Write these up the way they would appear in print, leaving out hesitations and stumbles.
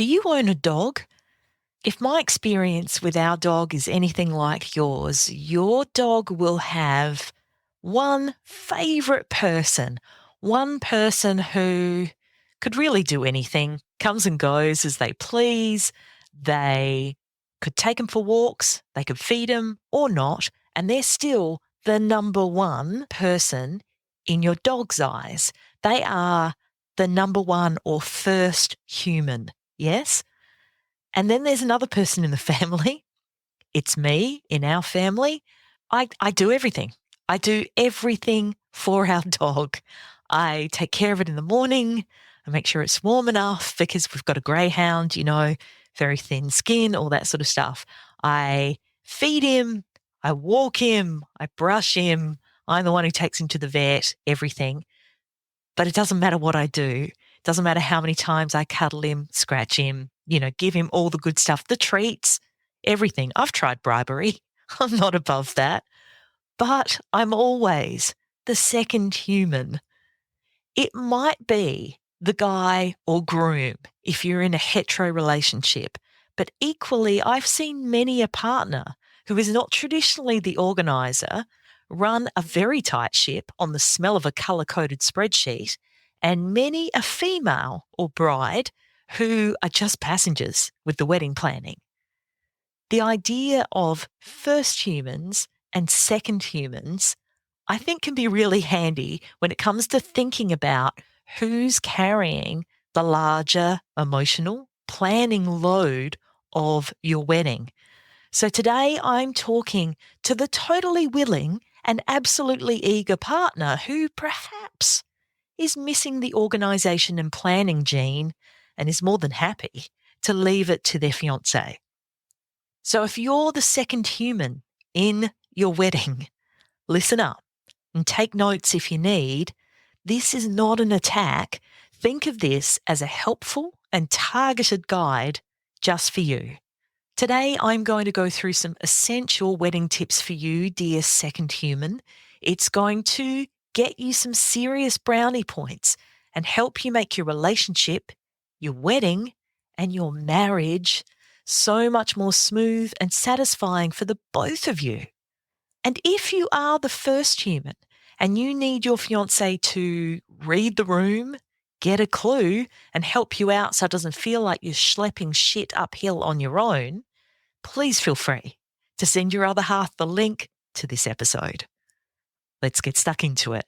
Do you own a dog? If my experience with our dog is anything like yours, your dog will have one favourite person, one person who could really do anything, comes and goes as they please. They could take him for walks, they could feed him or not, and they're still the number one person in your dog's eyes. They are the number one or first human, yes? And then there's another person in the family. It's me in our family. I do everything. I do everything for our dog. I take care of it in the morning. I make sure it's warm enough because we've got a greyhound, very thin skin, all that sort of stuff. I feed him. I walk him. I brush him. I'm the one who takes him to the vet, everything. But it doesn't matter what I do. It doesn't matter how many times I cuddle him, scratch him, give him all the good stuff, the treats, everything. I've tried bribery. I'm not above that. But I'm always the second human. It might be the guy or groom if you're in a hetero relationship. But equally, I've seen many a partner who is not traditionally the organiser run a very tight ship on the smell of a colour-coded spreadsheet, and many a female or bride who are just passengers with the wedding planning. The idea of first humans and second humans, I think, can be really handy when it comes to thinking about who's carrying the larger emotional planning load of your wedding. So today I'm talking to the totally willing and absolutely eager partner who perhaps is missing the organisation and planning gene and is more than happy to leave it to their fiancé. So if you're the second human in your wedding, listen up and take notes if you need. This is not an attack. Think of this as a helpful and targeted guide just for you. Today, I'm going to go through some essential wedding tips for you, dear second human. It's going to get you some serious brownie points and help you make your relationship, your wedding, and your marriage so much more smooth and satisfying for the both of you. And if you are the first human and you need your fiancé to read the room, get a clue, and help you out so it doesn't feel like you're schlepping shit uphill on your own, please feel free to send your other half the link to this episode. Let's get stuck into it.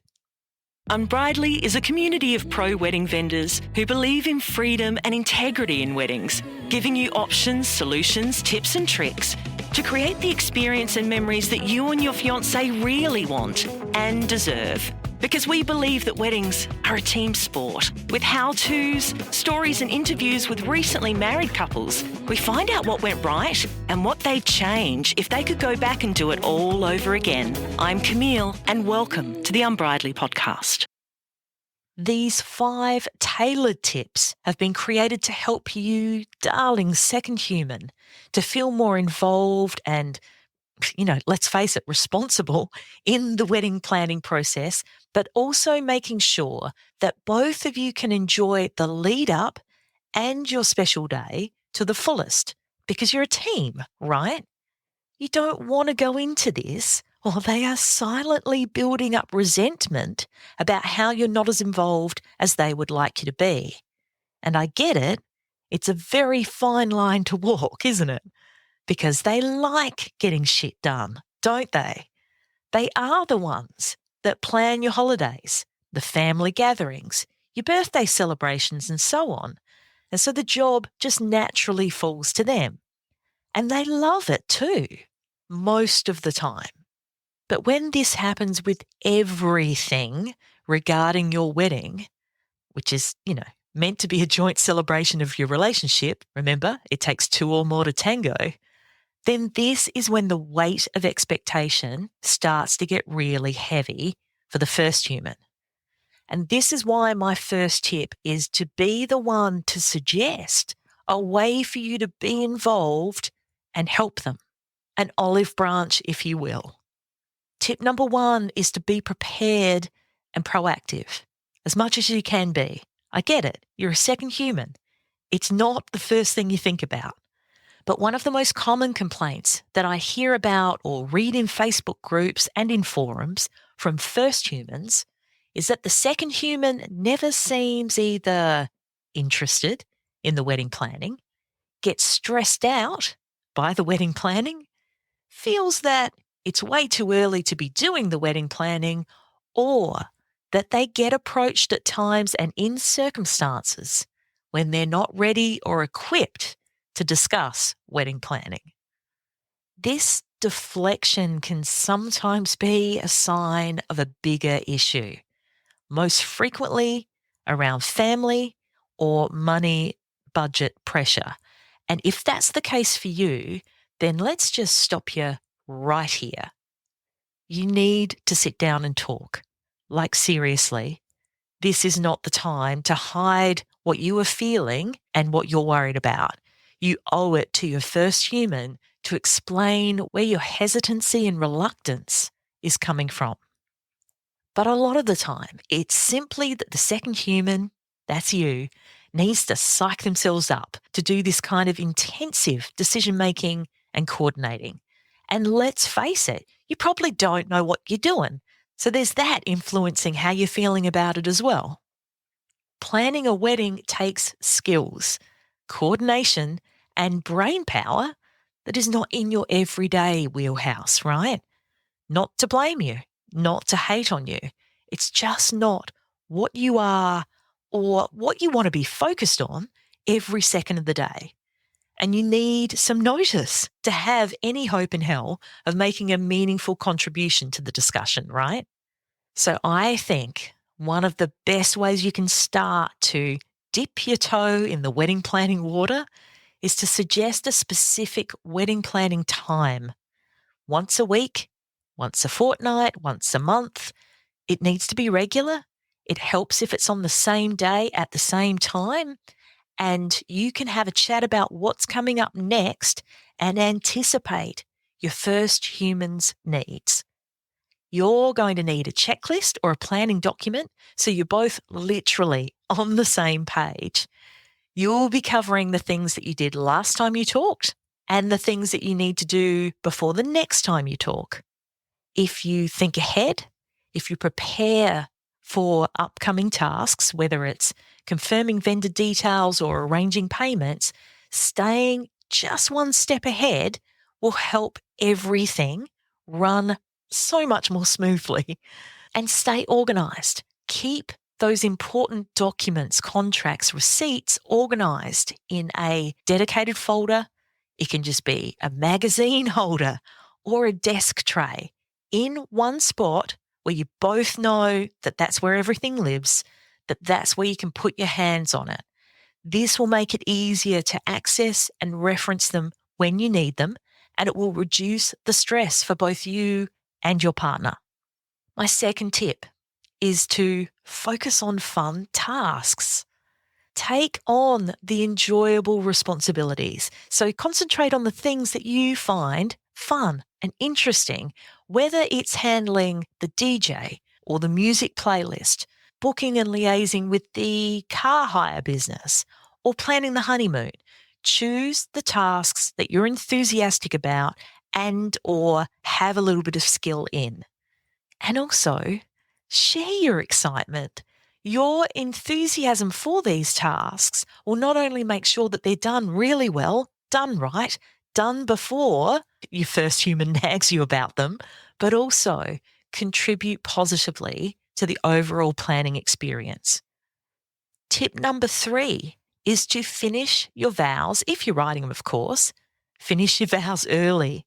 Unbridely is a community of pro-wedding vendors who believe in freedom and integrity in weddings, giving you options, solutions, tips and tricks to create the experience and memories that you and your fiancé really want and deserve. Because we believe that weddings are a team sport. With how-tos, stories and interviews with recently married couples, we find out what went right and what they'd change if they could go back and do it all over again. I'm Camille, and welcome to the Unbridely podcast. These 5 tailored tips have been created to help you, darling second human, to feel more involved and, let's face it, responsible in the wedding planning process, but also making sure that both of you can enjoy the lead up and your special day to the fullest, because you're a team, right? You don't want to go into this while they are silently building up resentment about how you're not as involved as they would like you to be. And I get it. It's a very fine line to walk, isn't it? Because they like getting shit done, don't they? They are the ones that plan your holidays, the family gatherings, your birthday celebrations, and so on. And so the job just naturally falls to them. And they love it too, most of the time. But when this happens with everything regarding your wedding, which is, meant to be a joint celebration of your relationship, remember, it takes 2 or more to tango, then this is when the weight of expectation starts to get really heavy for the first human. And this is why my first tip is to be the one to suggest a way for you to be involved and help them, an olive branch, if you will. Tip number 1 is to be prepared and proactive, as much as you can be. I get it. You're a second human. It's not the first thing you think about. But one of the most common complaints that I hear about or read in Facebook groups and in forums from first humans is that the second human never seems either interested in the wedding planning, gets stressed out by the wedding planning, feels that it's way too early to be doing the wedding planning, or that they get approached at times and in circumstances when they're not ready or equipped to discuss wedding planning. This deflection can sometimes be a sign of a bigger issue, most frequently around family or money budget pressure. And if that's the case for you, then let's just stop you right here. You need to sit down and talk. Like, seriously, this is not the time to hide what you are feeling and what you're worried about. You owe it to your first human to explain where your hesitancy and reluctance is coming from. But a lot of the time, it's simply that the second human, that's you, needs to psych themselves up to do this kind of intensive decision making and coordinating. And let's face it, you probably don't know what you're doing. So there's that influencing how you're feeling about it as well. Planning a wedding takes skills, coordination, and brain power that is not in your everyday wheelhouse, right? Not to blame you, not to hate on you. It's just not what you are or what you want to be focused on every second of the day. And you need some notice to have any hope in hell of making a meaningful contribution to the discussion, right? So I think one of the best ways you can start to dip your toe in the wedding planning water is to suggest a specific wedding planning time. Once a week, once a fortnight, once a month. It needs to be regular. It helps if it's on the same day at the same time. And you can have a chat about what's coming up next and anticipate your first human's needs. You're going to need a checklist or a planning document so you're both literally on the same page. You'll be covering the things that you did last time you talked and the things that you need to do before the next time you talk. If you think ahead, if you prepare for upcoming tasks, whether it's confirming vendor details or arranging payments, staying just one step ahead will help everything run so much more smoothly. And stay organized. Keep those important documents, contracts, receipts organized in a dedicated folder. It can just be a magazine holder or a desk tray in one spot where you both know that that's where everything lives, that that's where you can put your hands on it. This will make it easier to access and reference them when you need them, and it will reduce the stress for both you and your partner. My second tip is to focus on fun tasks. Take on the enjoyable responsibilities. So concentrate on the things that you find fun and interesting, whether it's handling the DJ or the music playlist, booking and liaising with the car hire business, or planning the honeymoon. Choose the tasks that you're enthusiastic about and or have a little bit of skill in. And also, share your excitement. Your enthusiasm for these tasks will not only make sure that they're done really well, done right, done before your first human nags you about them, but also contribute positively to the overall planning experience. Tip number 3 is to finish your vows, if you're writing them, of course. Finish your vows early.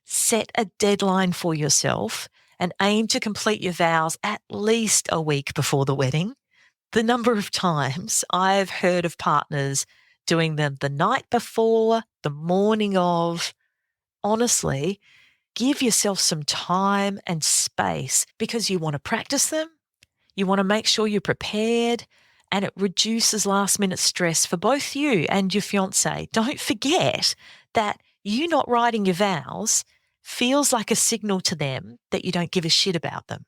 Set a deadline for yourself and aim to complete your vows at least a week before the wedding. The number of times I've heard of partners doing them the night before, the morning of. Honestly, give yourself some time and space because you want to practice them. You want to make sure you're prepared, and it reduces last minute stress for both you and your fiancé. Don't forget that you not writing your vows feels like a signal to them that you don't give a shit about them.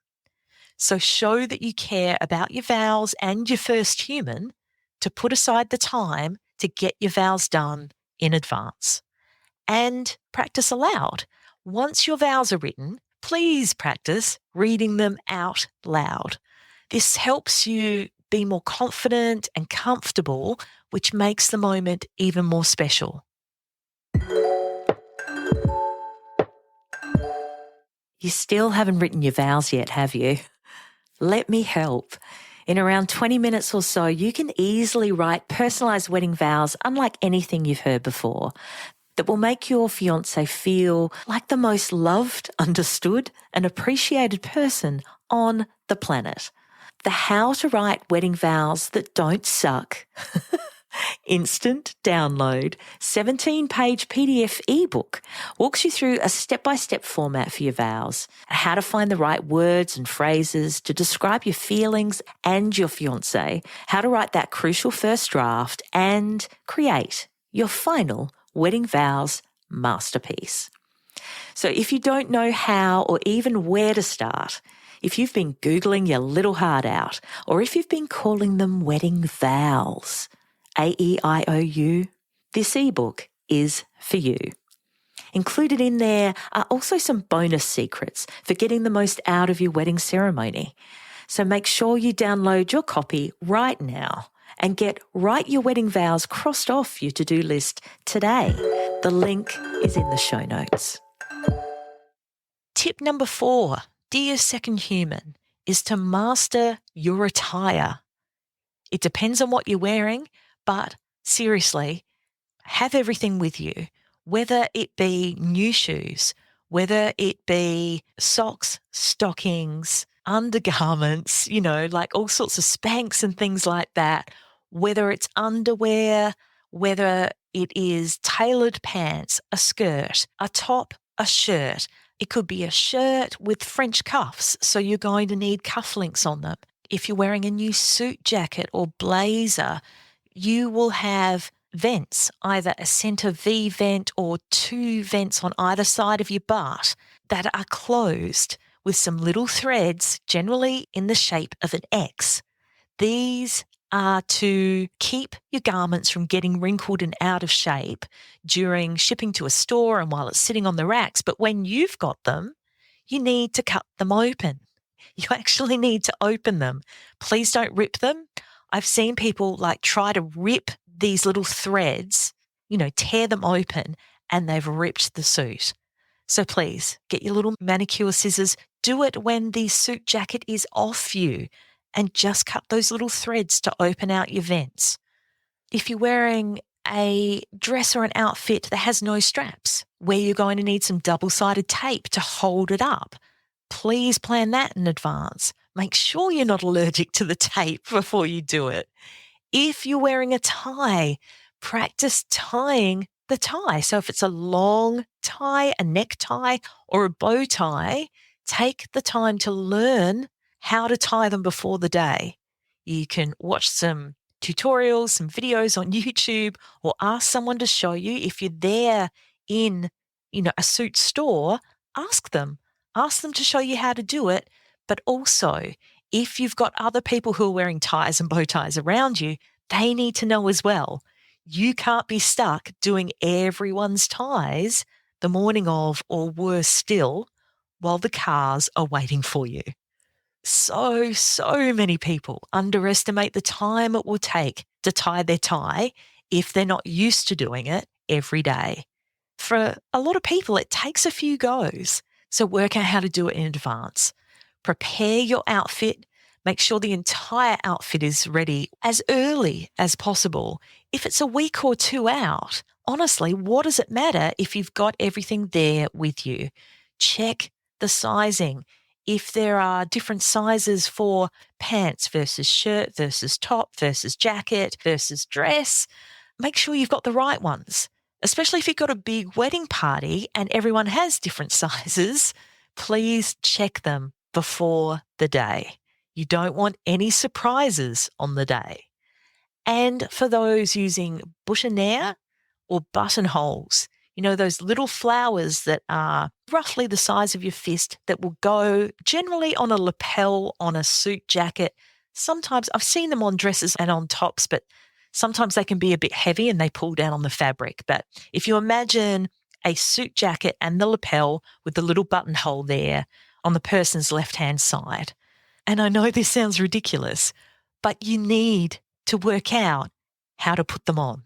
So show that you care about your vows and your first human to put aside the time to get your vows done in advance. And practice aloud. Once your vows are written, please practice reading them out loud. This helps you be more confident and comfortable, which makes the moment even more special. You still haven't written your vows yet, have you? Let me help. In around 20 minutes or so, you can easily write personalised wedding vows unlike anything you've heard before that will make your fiancé feel like the most loved, understood and appreciated person on the planet. The How to Write Wedding Vows That Don't Suck instant download 17-page PDF ebook walks you through a step-by-step format for your vows, how to find the right words and phrases to describe your feelings and your fiancé, how to write that crucial first draft, and create your final wedding vows masterpiece. So if you don't know how or even where to start, if you've been Googling your little heart out, or if you've been calling them wedding vows, AEIOU, this ebook is for you. Included in there are also some bonus secrets for getting the most out of your wedding ceremony. So make sure you download your copy right now and get Write Your Wedding Vows crossed off your to-do list today. The link is in the show notes. Tip number 4, dear second human, is to master your attire. It depends on what you're wearing, but seriously, have everything with you, whether it be new shoes, whether it be socks, stockings, undergarments, like all sorts of Spanx and things like that, whether it's underwear, whether it is tailored pants, a skirt, a top, a shirt. It could be a shirt with French cuffs, so you're going to need cufflinks on them. If you're wearing a new suit jacket or blazer, you will have vents, either a center V vent or 2 vents on either side of your butt that are closed with some little threads, generally in the shape of an X. These are to keep your garments from getting wrinkled and out of shape during shipping to a store and while it's sitting on the racks. But when you've got them, you need to cut them open. You actually need to open them. Please don't rip them. I've seen people try to rip these little threads, tear them open, and they've ripped the suit. So please get your little manicure scissors. Do it when the suit jacket is off you and just cut those little threads to open out your vents. If you're wearing a dress or an outfit that has no straps, where you're going to need some double-sided tape to hold it up, please plan that in advance. Make sure you're not allergic to the tape before you do it. If you're wearing a tie, practice tying the tie. So if it's a long tie, a necktie, or a bow tie, take the time to learn how to tie them before the day. You can watch some tutorials, some videos on YouTube, or ask someone to show you. If you're there in, a suit store, ask them. Ask them to show you how to do it. But also, if you've got other people who are wearing ties and bow ties around you, they need to know as well. You can't be stuck doing everyone's ties the morning of, or worse still, while the cars are waiting for you. So many people underestimate the time it will take to tie their tie if they're not used to doing it every day. For a lot of people, it takes a few goes. So work out how to do it in advance. Prepare your outfit. Make sure the entire outfit is ready as early as possible. If it's a week or 2 out, honestly, what does it matter if you've got everything there with you? Check the sizing. If there are different sizes for pants versus shirt versus top versus jacket versus dress, make sure you've got the right ones. Especially if you've got a big wedding party and everyone has different sizes, please check them before the day. You don't want any surprises on the day. And for those using boutonniere or buttonholes, those little flowers that are roughly the size of your fist that will go generally on a lapel on a suit jacket. Sometimes I've seen them on dresses and on tops, but Sometimes they can be a bit heavy and they pull down on the fabric. But if you imagine a suit jacket and the lapel with the little buttonhole there on the person's left-hand side, and I know this sounds ridiculous, but you need to work out how to put them on,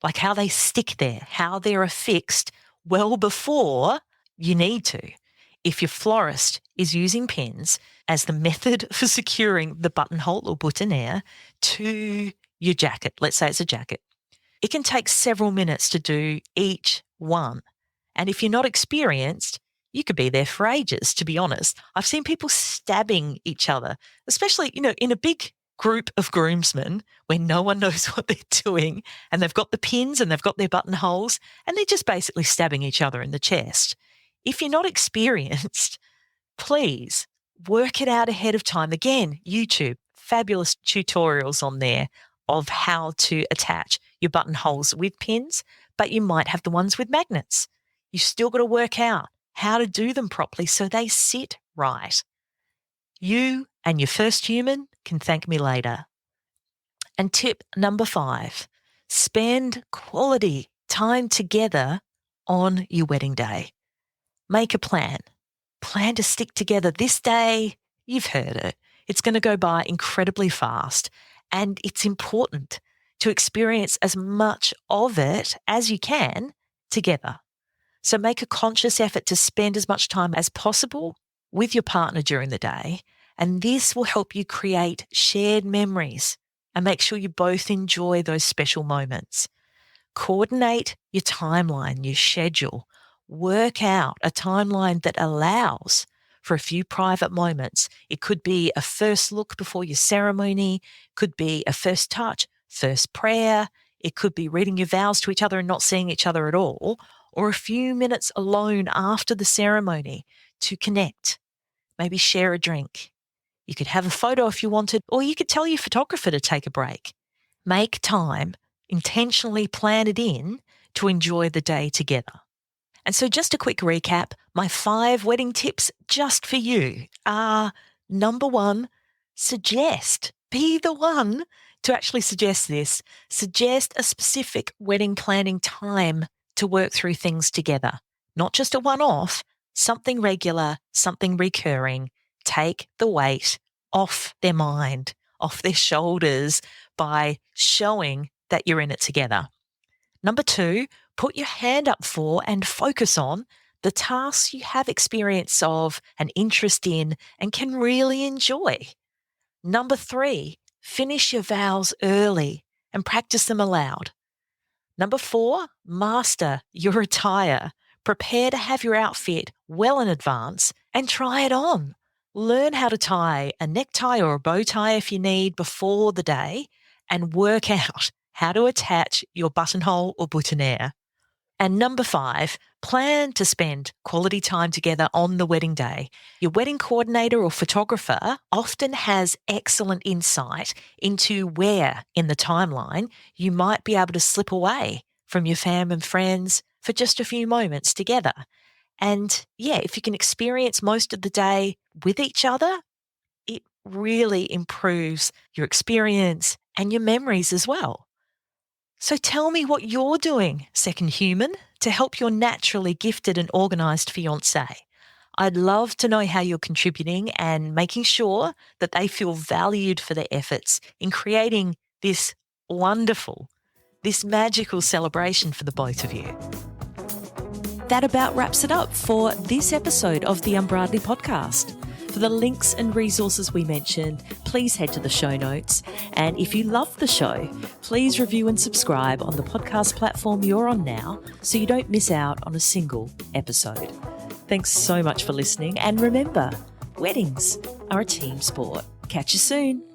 like how they stick there, how they're affixed well before you need to. If your florist is using pins as the method for securing the buttonhole or boutonniere to your jacket, let's say it's a jacket, it can take several minutes to do each one. And if you're not experienced, you could be there for ages, to be honest. I've seen people stabbing each other, especially, in a big group of groomsmen where no one knows what they're doing and they've got the pins and they've got their buttonholes and they're just basically stabbing each other in the chest. If you're not experienced, please work it out ahead of time. Again, YouTube, fabulous tutorials on there of how to attach your buttonholes with pins, but you might have the ones with magnets. You've still got to work out how to do them properly so they sit right. You and your first human can thank me later. And tip number 5, spend quality time together on your wedding day. Make a plan. Plan to stick together this day. You've heard it. It's going to go by incredibly fast. And it's important to experience as much of it as you can together. So make a conscious effort to spend as much time as possible with your partner during the day. And this will help you create shared memories and make sure you both enjoy those special moments. Coordinate your timeline, your schedule. Work out a timeline that allows for a few private moments. It could be a first look before your ceremony, could be a first touch, first prayer. It could be reading your vows to each other and not seeing each other at all, or a few minutes alone after the ceremony to connect, maybe share a drink. You could have a photo if you wanted, or you could tell your photographer to take a break. Make time, intentionally plan it in to enjoy the day together. And so just a quick recap, my 5 wedding tips just for you are, number 1, suggest. Be the one to actually suggest this. Suggest a specific wedding planning time to work through things together. Not just a one-off, something regular, something recurring. Take the weight off their mind, off their shoulders by showing that you're in it together. Number 2, put your hand up for and focus on the tasks you have experience of, an interest in, and can really enjoy. Number 3, finish your vows early and practice them aloud. Number 4, master your attire. Prepare to have your outfit well in advance and try it on. Learn how to tie a necktie or a bow tie if you need before the day and work out how to attach your buttonhole or boutonniere. And number 5, plan to spend quality time together on the wedding day. Your wedding coordinator or photographer often has excellent insight into where in the timeline you might be able to slip away from your fam and friends for just a few moments together. And if you can experience most of the day with each other, it really improves your experience and your memories as well. So tell me what you're doing, second human, to help your naturally gifted and organised fiancé. I'd love to know how you're contributing and making sure that they feel valued for their efforts in creating this wonderful, this magical celebration for the both of you. That about wraps it up for this episode of the Unbridely podcast. For the links and resources we mentioned, please head to the show notes. And if you love the show, please review and subscribe on the podcast platform you're on now so you don't miss out on a single episode. Thanks so much for listening. And remember, weddings are a team sport. Catch you soon.